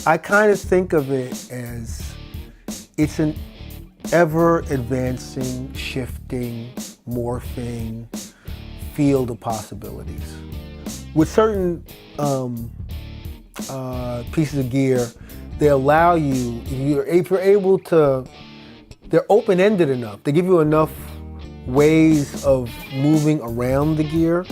I kind of think of it as it's an ever-advancing, shifting, morphing field of possibilities. With certain pieces of gear, they allow you, if you're able to, they're open-ended enough. They give you enough ways of moving around the gear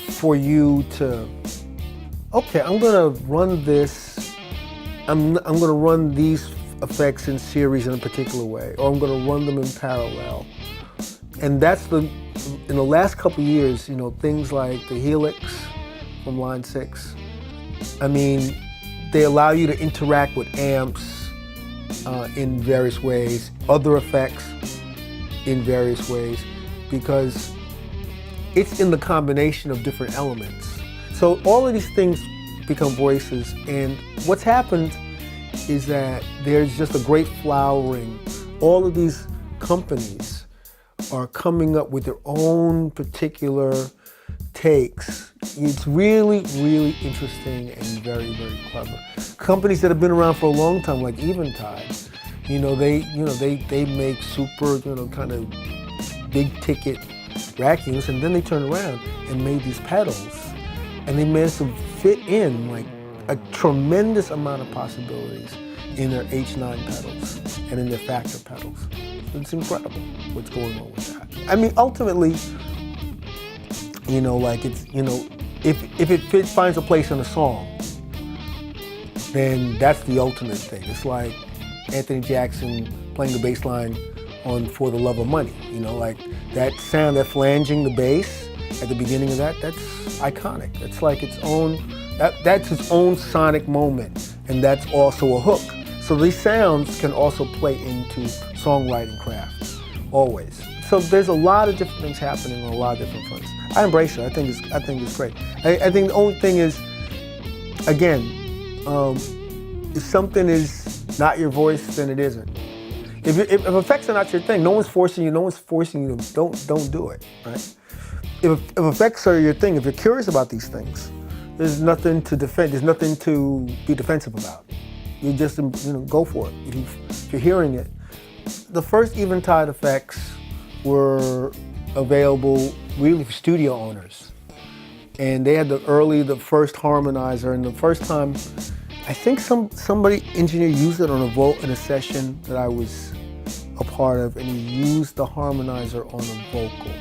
for you to, okay, I'm gonna run this, I'm gonna run these effects in series in a particular way, or I'm gonna run them in parallel. And that's in the last couple of years, you know, things like the Helix from Line 6, I mean, they allow you to interact with amps in various ways, other effects in various ways, because it's in the combination of different elements. So all of these things become voices, and what's happened is that there's just a great flowering. All of these companies are coming up with their own particular takes. It's really, really interesting and very, very clever. Companies that have been around for a long time, like Eventide, they make super, kind of big ticket vacuums, and then they turn around and made these pedals, and they managed to fit in like a tremendous amount of possibilities in their H9 pedals and in their Factor pedals. It's incredible what's going on with that. I mean, ultimately, if it finds a place in a song, then that's the ultimate thing. It's like Anthony Jackson playing the bass line on For the Love of Money. Like that sound, that flanging the bass at the beginning of that's iconic. It's like its own, that's its own sonic moment, and that's also a hook. So these sounds can also play into songwriting craft, always. So there's a lot of different things happening on a lot of different fronts. I embrace it. I think it's great. I think the only thing is, again, if something is not your voice, then it isn't. If effects are not your thing, no one's forcing you to don't do it, right? If effects are your thing, if you're curious about these things, there's nothing to defend. There's nothing to be defensive about. You just go for it. If you're hearing it, the first Eventide effects were available really for studio owners, and they had the first harmonizer, and the first time, I think somebody engineer used it on in a session that I was a part of, and he used the harmonizer on a vocal,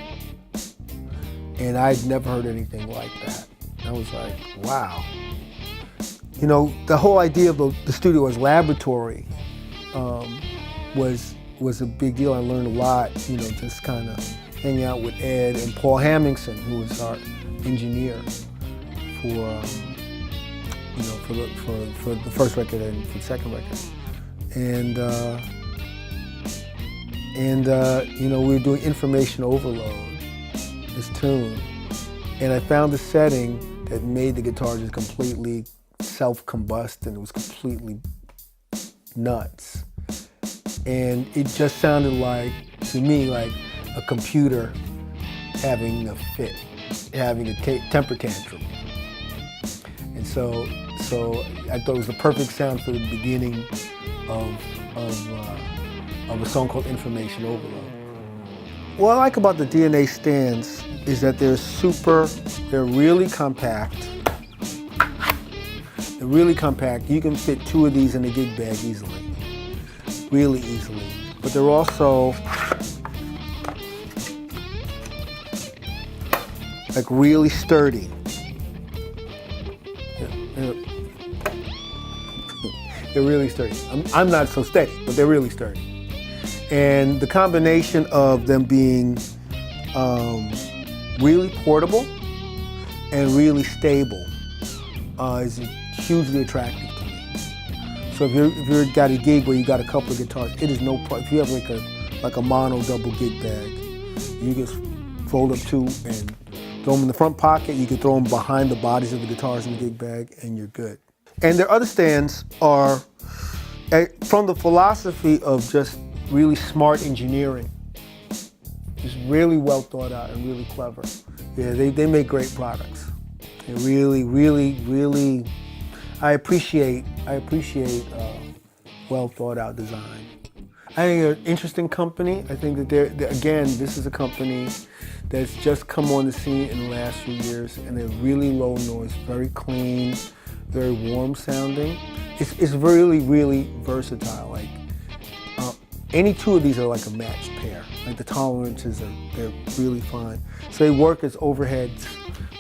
and I'd never heard anything like that. I was like, wow. The whole idea of the studio as laboratory was a big deal. I learned a lot, just kind of hanging out with Ed and Paul Hamingson, who was our engineer for the first record and for the second record. And we were doing Information Overload, this tune, and I found a setting that made the guitar just completely self-combust, and it was completely nuts. And it just sounded like, to me, like a computer having a fit, having a temper tantrum. And so I thought it was the perfect sound for the beginning of a song called Information Overload. What I like about the DNA stands is that they're really compact. They're really compact. You can fit 2 of these in a gig bag easily, really easily. But they're also like really sturdy. They're really sturdy. I'm not so steady, but they're really sturdy. And the combination of them being really portable and really stable is hugely attractive to me. So if you've got a gig where you got a couple of guitars, it is no problem. If you have like a mono double gig bag, you just fold up 2 and throw them in the front pocket. You can throw them behind the bodies of the guitars in the gig bag, and you're good. And their other stands are from the philosophy of just really smart engineering. Just really well thought out and really clever. Yeah, they make great products. They really, really, really, I appreciate well thought out design. I think they're an interesting company. I think that again, this is a company that's just come on the scene in the last few years, and they're really low noise, very clean, very warm sounding. It's really, really versatile. Like any two of these are like a matched pair. Like the tolerances they're really fine. So they work as overheads,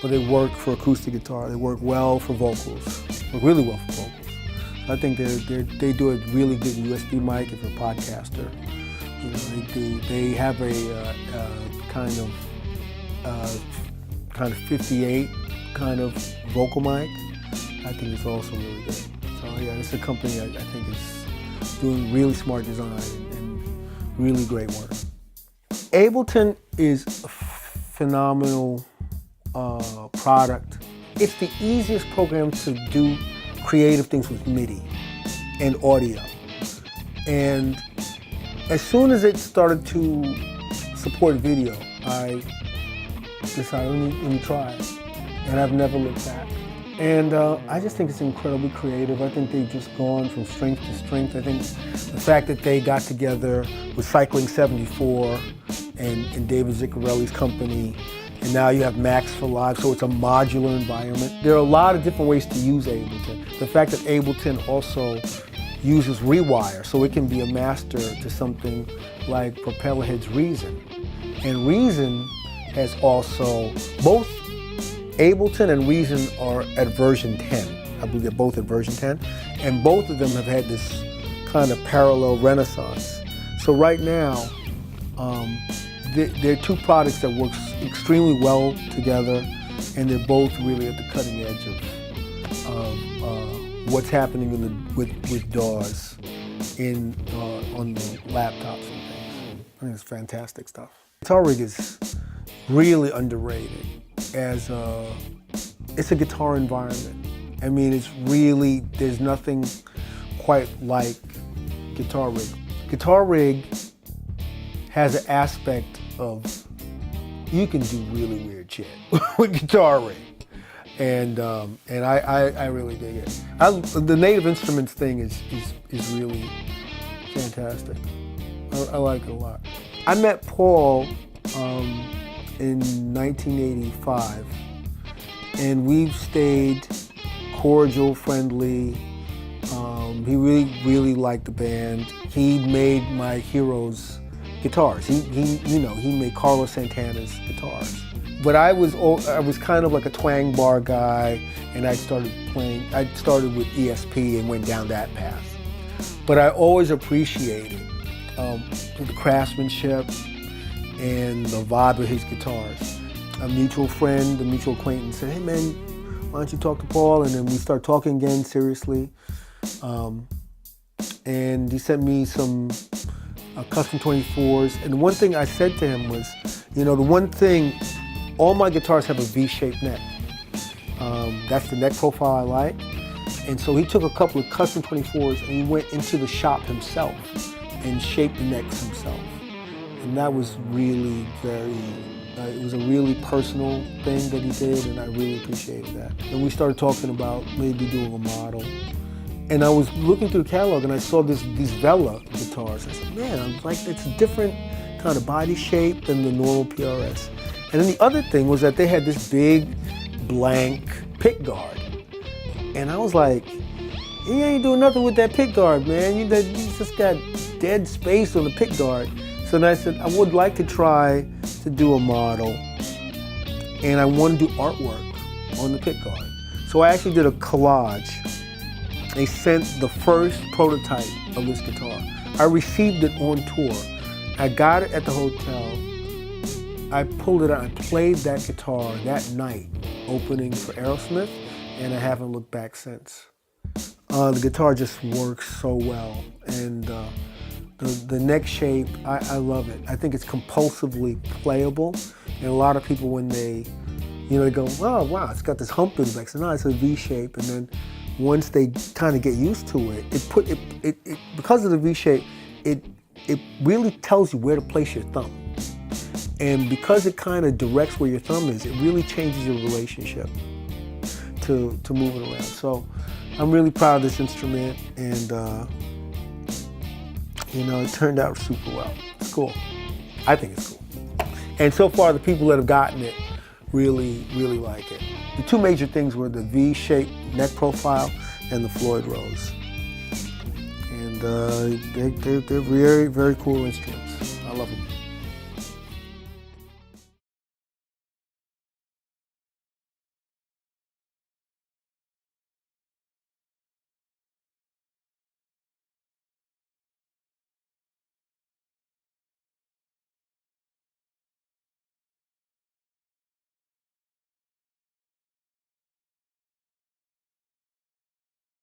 but they work for acoustic guitar. They work well for vocals. Work really well for vocals. I think they do a really good USB mic if you're a podcaster. You know, they have a kind of 58 kind of vocal mic. I think it's also really good. So yeah, it's a company I think is doing really smart design and really great work. Ableton is a phenomenal product. It's the easiest program to do creative things with MIDI and audio. And as soon as it started to support video, I decided, let me try it. And I've never looked back. And I just think it's incredibly creative. I think they've just gone from strength to strength. I think the fact that they got together with Cycling 74 and David Ziccarelli's company, and now you have Max for Live, so it's a modular environment. There are a lot of different ways to use Ableton. The fact that Ableton also uses Rewire, so it can be a master to something like Propellerhead's Reason. And Reason has also, both Ableton and Reason are at version 10. I believe they're both at version 10. And both of them have had this kind of parallel renaissance. So right now, they're two products that work extremely well together, and they're both really at the cutting edge of what's happening with DAWs on the laptops and things. I think it's fantastic stuff. Tariq is really underrated as it's a guitar environment. I mean, it's really, there's nothing quite like Guitar Rig. Guitar Rig has an aspect of, you can do really weird shit with Guitar Rig. And I really dig it. The Native Instruments thing is really fantastic. I like it a lot. I met Paul in 1985, and we've stayed cordial, friendly. He really liked the band. He made my heroes' guitars. He made Carlos Santana's guitars. But I was kind of like a twang bar guy, and I started with ESP and went down that path. But I always appreciated the craftsmanship and the vibe of his guitars. A mutual friend, a mutual acquaintance said, "Hey man, why don't you talk to Paul?" And then we started talking again seriously. And he sent me some custom 24s. And the one thing I said to him was, the one thing, all my guitars have a V-shaped neck. That's the neck profile I like. And so he took a couple of custom 24s and he went into the shop himself and shaped the necks himself. And that was really it was a really personal thing that he did, and I really appreciated that. And we started talking about maybe doing a model. And I was looking through the catalog and I saw these Vela guitars. I said, man, it's a different kind of body shape than the normal PRS. And then the other thing was that they had this big blank pick guard. And I was like, you ain't doing nothing with that pick guard, man. You just got dead space on the pick guard. So then I said, I would like to try to do a model, and I want to do artwork on the pick guard. So I actually did a collage. They sent the first prototype of this guitar. I received it on tour. I got it at the hotel. I pulled it out and played that guitar that night, opening for Aerosmith, and I haven't looked back since. The guitar just works so well, and the neck shape, I love it. I think it's compulsively playable, and a lot of people when they go, oh wow, it's got this hump in the back. So no, it's a V shape, and then once they kind of get used to it, it because of the V shape, it really tells you where to place your thumb. And because it kind of directs where your thumb is, it really changes your relationship to moving around. So I'm really proud of this instrument, and you know, it turned out super well. It's cool. I think it's cool. And so far, the people that have gotten it really, really like it. The two major things were the V-shaped neck profile and the Floyd Rose. And they're very, very cool instruments. I love them.